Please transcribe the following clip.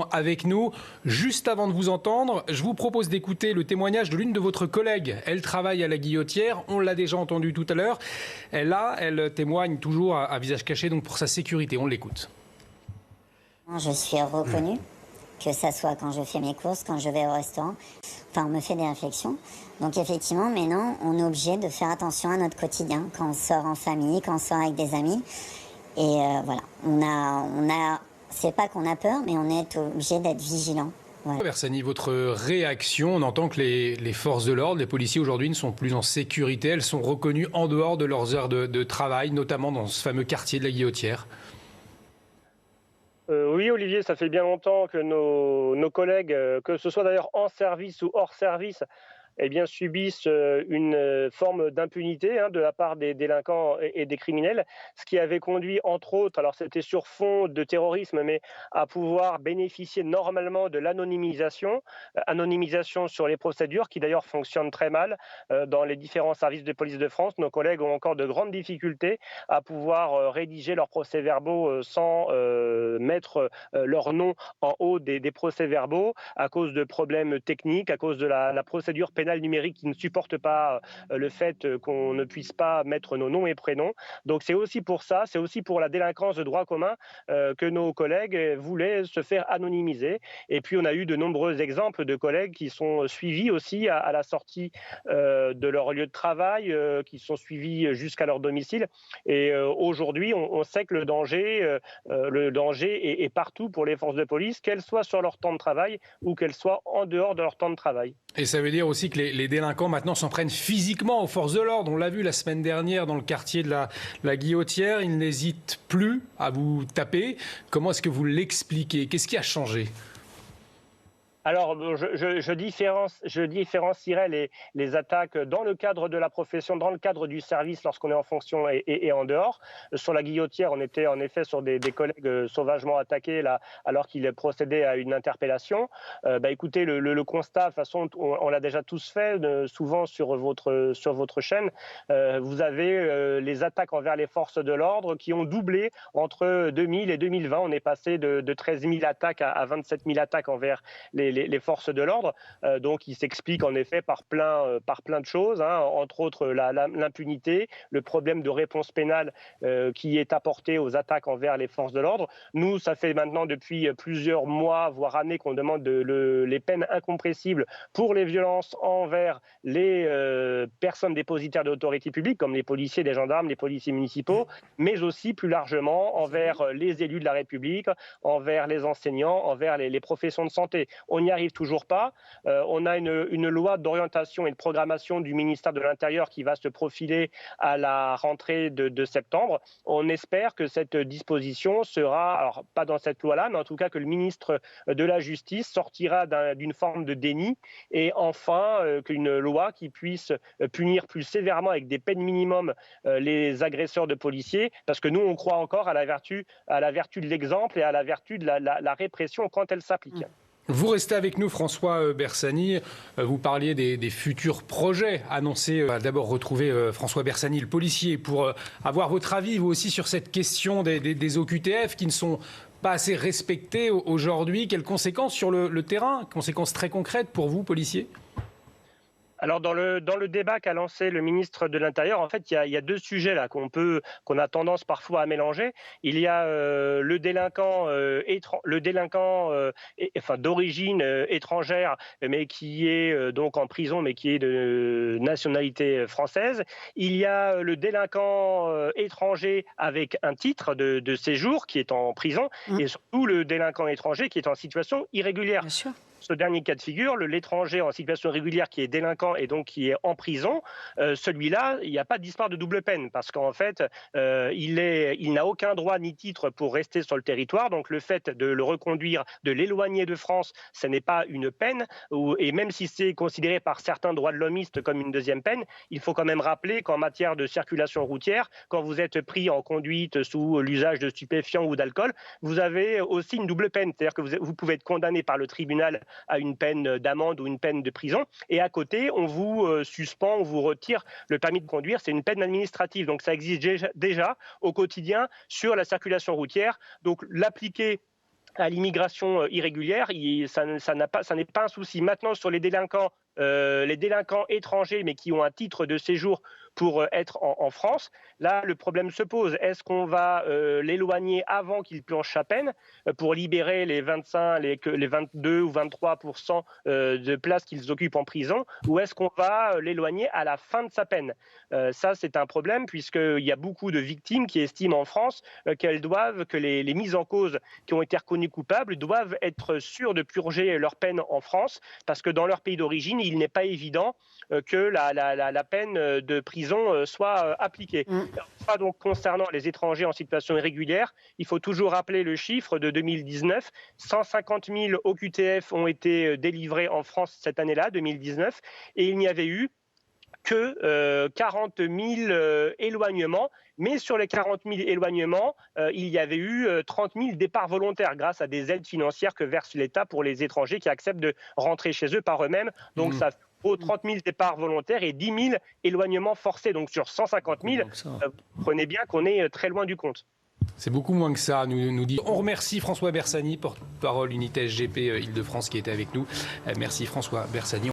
sont avec nous. Juste avant de vous entendre, je vous propose d'écouter le témoignage de l'une de votre collègue. Elle travaille à la Guillotière, on l'a déjà entendu tout à l'heure. Elle témoigne toujours à visage caché, donc pour sa sécurité. On l'écoute. Je suis reconnue, que ça soit quand je fais mes courses, quand je vais au restaurant. Enfin, on me fait des réflexions. Donc effectivement, maintenant, on est obligé de faire attention à notre quotidien quand on sort en famille, quand on sort avec des amis. Et voilà, c'est pas qu'on a peur, mais on est obligé d'être vigilant. Voilà. Bersani, votre réaction, on entend que les forces de l'ordre, les policiers aujourd'hui ne sont plus en sécurité, elles sont reconnues en dehors de leurs heures de travail, notamment dans ce fameux quartier de la Guillotière. Oui, Olivier, ça fait bien longtemps que nos collègues, que ce soit d'ailleurs en service ou hors service, eh bien, subissent une forme d'impunité de la part des délinquants et des criminels, ce qui avait conduit, entre autres, alors c'était sur fond de terrorisme, mais à pouvoir bénéficier normalement de l'anonymisation, anonymisation sur les procédures, qui d'ailleurs fonctionne très mal dans les différents services de police de France. Nos collègues ont encore de grandes difficultés à pouvoir rédiger leurs procès-verbaux sans mettre leur nom en haut des procès-verbaux à cause de problèmes techniques, à cause de la procédure pénale numérique qui ne supporte pas le fait qu'on ne puisse pas mettre nos noms et prénoms. Donc c'est aussi pour ça, c'est aussi pour la délinquance de droit commun que nos collègues voulaient se faire anonymiser. Et puis on a eu de nombreux exemples de collègues qui sont suivis aussi à la sortie de leur lieu de travail, qui sont suivis jusqu'à leur domicile. Et aujourd'hui, on sait que le danger est partout pour les forces de police, qu'elles soient sur leur temps de travail ou qu'elles soient en dehors de leur temps de travail. Et ça veut dire aussi que les délinquants maintenant s'en prennent physiquement aux forces de l'ordre. On l'a vu la semaine dernière dans le quartier de la Guillotière. Ils n'hésitent plus à vous taper. Comment est-ce que vous l'expliquez? Qu'est-ce qui a changé? Alors, je différencierais les attaques dans le cadre de la profession, dans le cadre du service lorsqu'on est en fonction et en dehors. Sur la Guillotière, on était en effet sur des collègues sauvagement attaqués là, alors qu'ils procédaient à une interpellation. Écoutez, le constat, de toute façon, on l'a déjà tous fait, souvent sur votre chaîne. Vous avez les attaques envers les forces de l'ordre qui ont doublé entre 2000 et 2020. On est passé de 13 000 attaques à 27 000 attaques envers les forces de l'ordre. Donc, il s'explique en effet par plein de choses, entre autres l'impunité, le problème de réponse pénale qui est apporté aux attaques envers les forces de l'ordre. Nous, ça fait maintenant depuis plusieurs mois, voire années, qu'on demande les peines incompressibles pour les violences envers les personnes dépositaires de l'autorité publique, comme les policiers, les gendarmes, les policiers municipaux, mais aussi plus largement envers les élus de la République, envers les enseignants, envers les professions de santé. On n'y arrive toujours pas. On a une loi d'orientation et de programmation du ministère de l'Intérieur qui va se profiler à la rentrée de septembre. On espère que cette disposition sera, alors pas dans cette loi-là, mais en tout cas que le ministre de la Justice sortira d'une forme de déni et enfin qu'une loi qui puisse punir plus sévèrement avec des peines minimum les agresseurs de policiers, parce que nous on croit encore à la vertu de l'exemple et à la vertu de la répression quand elle s'applique. Vous restez avec nous, François Bersani. Vous parliez des futurs projets annoncés. D'abord retrouver François Bersani, le policier, pour avoir votre avis, vous aussi, sur cette question des OQTF qui ne sont pas assez respectés aujourd'hui. Quelles conséquences sur le terrain? Conséquences très concrètes pour vous, policiers? Alors dans le débat qu'a lancé le ministre de l'Intérieur, en fait, il y a deux sujets là qu'on a tendance parfois à mélanger. Il y a le délinquant d'origine étrangère, mais qui est donc en prison, mais qui est de nationalité française. Il y a le délinquant étranger avec un titre de séjour qui est en prison, et surtout le délinquant étranger qui est en situation irrégulière. Bien sûr. Ce dernier cas de figure, l'étranger en situation régulière qui est délinquant et donc qui est en prison, celui-là, il n'y a pas d'histoire de double peine parce qu'en fait, il n'a aucun droit ni titre pour rester sur le territoire. Donc le fait de le reconduire, de l'éloigner de France, ce n'est pas une peine. Et même si c'est considéré par certains droits de l'homiste comme une deuxième peine, il faut quand même rappeler qu'en matière de circulation routière, quand vous êtes pris en conduite sous l'usage de stupéfiants ou d'alcool, vous avez aussi une double peine. C'est-à-dire que vous pouvez être condamné par le tribunal à une peine d'amende ou une peine de prison. Et à côté, on vous suspend, on vous retire le permis de conduire. C'est une peine administrative. Donc ça existe déjà au quotidien sur la circulation routière. Donc l'appliquer à l'immigration irrégulière, ça n'est pas un souci. Maintenant, sur les délinquants étrangers, mais qui ont un titre de séjour pour être en France, là, le problème se pose. Est-ce qu'on va l'éloigner avant qu'il planche sa peine pour libérer les 22 ou 23% de places qu'ils occupent en prison, ou est-ce qu'on va l'éloigner à la fin de sa peine? Ça, c'est un problème, puisqu'il y a beaucoup de victimes qui estiment en France que les mises en cause qui ont été reconnues coupables doivent être sûres de purger leur peine en France, parce que dans leur pays d'origine, il n'est pas évident que la peine de prison soit appliquée. Enfin, donc, concernant les étrangers en situation irrégulière, il faut toujours rappeler le chiffre de 2019. 150 000 OQTF ont été délivrés en France cette année-là, 2019, et il n'y avait eu que 40 000 éloignements. Mais sur les 40 000 éloignements, il y avait eu 30 000 départs volontaires grâce à des aides financières que verse l'État pour les étrangers qui acceptent de rentrer chez eux par eux-mêmes. Donc ça fait 30 000 départs volontaires et 10 000 éloignements forcés. Donc sur 150 000, prenez bien qu'on est très loin du compte. C'est beaucoup moins que ça, nous dit. On remercie François Bersani, porte-parole unité SGP Île-de-France qui était avec nous. Merci François Bersani.